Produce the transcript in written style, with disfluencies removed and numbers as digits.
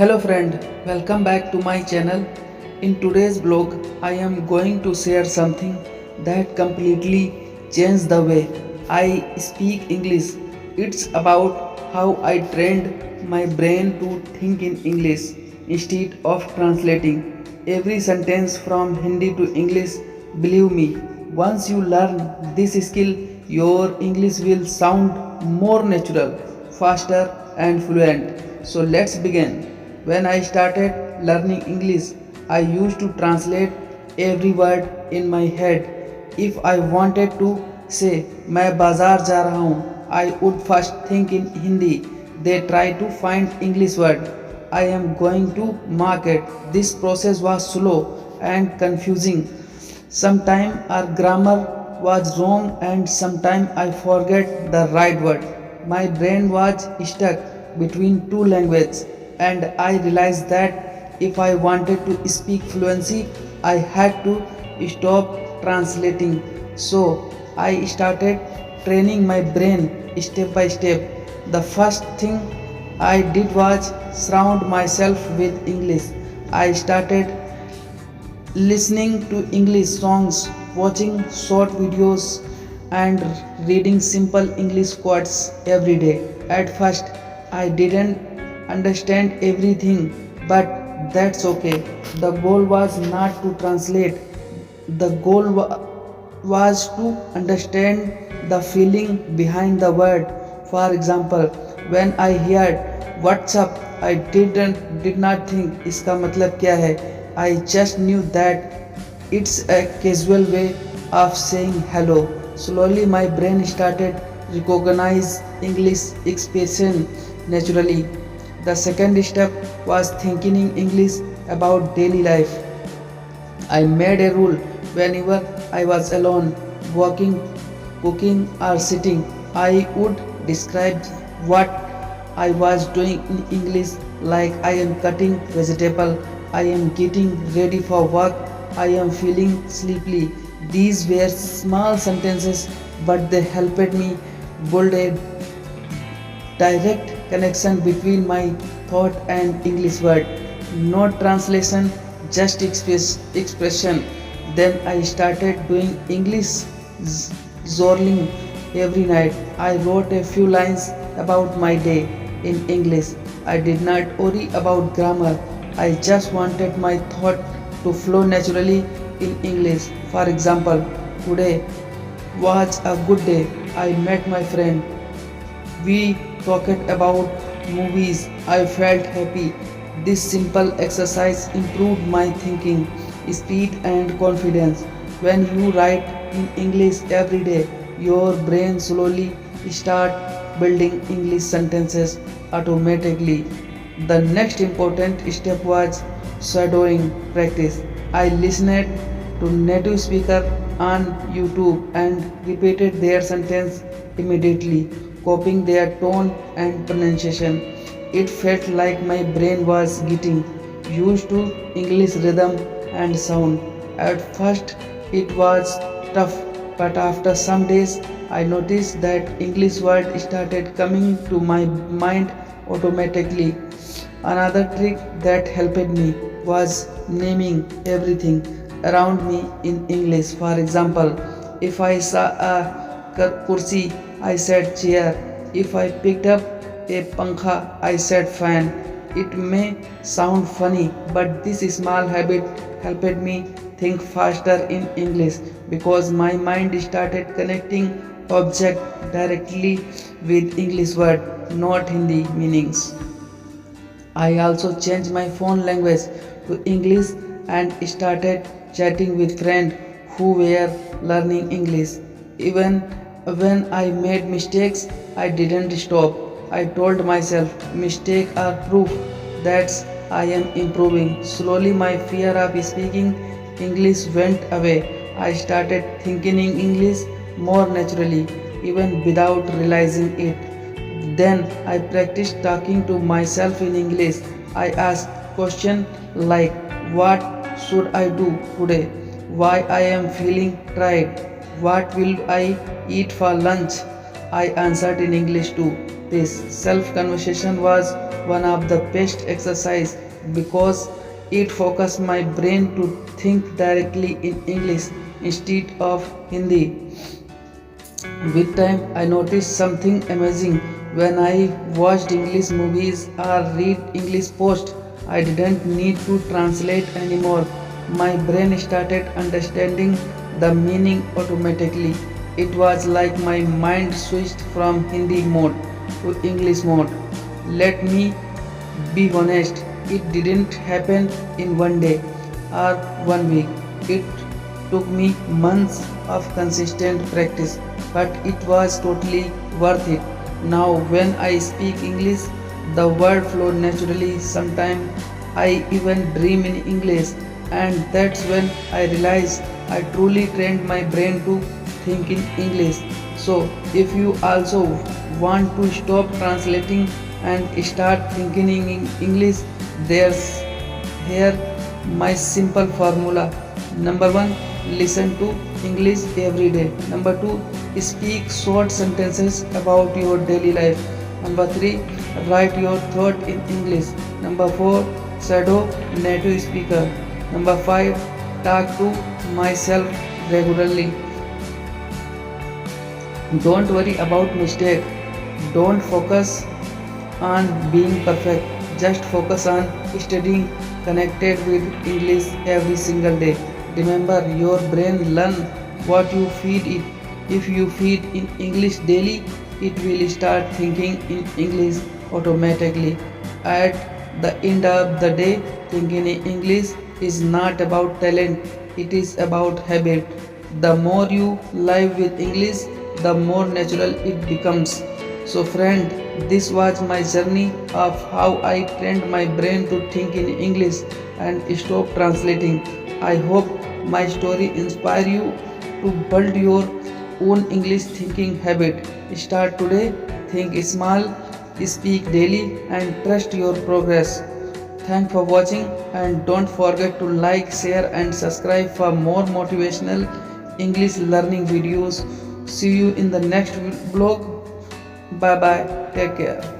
Hello friend, welcome back to my channel. In today's blog, I am going to share something that completely changed the way I speak English. It's about how I trained my brain to think in English instead of translating every sentence from Hindi to English. Believe me, once you learn this skill, your English will sound more natural, faster, and fluent. So let's begin. When I started learning English, I used to translate every word in my head. If I wanted to say मैं बाजार जा रहा हूँ, I would first think in Hindi. They try to find English word. I am going to market. This process was slow and confusing. Sometimes our grammar was wrong and sometimes I forget the right word. My brain was stuck between two languages and I realized that if I wanted to speak fluency, I had to stop translating. So I started training my brain step by step. The first thing I did was surround myself with English. I started listening to English songs, watching short videos, and reading simple English quotes every day. At first, I didn't understand everything, but that's okay. The goal was not to translate, the was to understand the feeling behind the word. For example, when I heard what's up, I did not think इसका मतलब क्या है. I just knew that it's a casual way of saying hello. Slowly my brain started recognize English expression naturally. The second step was thinking in English about daily life. I made a rule whenever I was alone, walking, cooking, or sitting. I would describe what I was doing in English, like I am cutting vegetable, I am getting ready for work, I am feeling sleepy. These were small sentences, but they helped me build a direct connection between my thought and English word. No translation, just expression. Then I started doing English journaling every night. I wrote a few lines about my day in English. I did not worry about grammar. I just wanted my thought to flow naturally in English. For example, today was a good day. I met my friend. We talked about movies. I felt happy. This simple exercise improved my thinking, speed, and confidence. When you write in English every day, your brain slowly start building English sentences automatically. The next important step was shadowing practice. I listened to native speaker on YouTube and repeated their sentence immediately, copying their tone and pronunciation. It felt like my brain was getting used to English rhythm and sound. At first, it was tough, but after some days, I noticed that English words started coming to my mind automatically. Another trick that helped me was naming everything around me in English. For example, if I saw a kursi, I said chair. If I picked up a pankha, I said fan. It may sound funny, but this small habit helped me think faster in English because my mind started connecting object directly with English word, not Hindi meanings. I also changed my phone language to English and started chatting with friends who were learning English. Even when I made mistakes, I didn't stop. I told myself mistakes are proof that I am improving. Slowly my fear of speaking English went away. I started thinking in English more naturally, even without realizing it. Then I practiced talking to myself in English. I asked questions like what should I do today? Why I am feeling tired? What will I eat for lunch? I answered in English too. This self conversation was one of the best exercise because it focused my brain to think directly in English instead of Hindi. With time, I noticed something amazing. When I watched English movies or read English posts, I didn't need to translate anymore. My brain started understanding the meaning automatically. It was like my mind switched from Hindi mode to English mode. Let me be honest, it didn't happen in one day or one week. It took me months of consistent practice, but it was totally worth it. Now, when I speak English, the word flow naturally. Sometimes I even dream in English, and that's when I realized I truly trained my brain to think in English. So, if you also want to stop translating and start thinking in English, there's here my simple formula. Number 1, listen to English every day. Number 2, speak short sentences about your daily life. Number 3, write your thought in English. Number 4, shadow native speaker. Number 5, talk to myself regularly. Don't worry about mistake. Don't focus on being perfect. Just focus on studying connected with English every single day. Remember, your brain learn what you feed it. If you feed in English daily, it will start thinking in English automatically. At the end of the day, thinking in English is not about talent, it is about habit. The more you live with English, the more natural it becomes. So, friend, this was my journey of how I trained my brain to think in English and stop translating. I hope my story inspire you to build your own English thinking habit. Start today, think small, speak daily, and trust your progress. Thanks for watching, and don't forget to like, share, and subscribe for more motivational English learning videos. See you in the next vlog. Bye bye. Take care.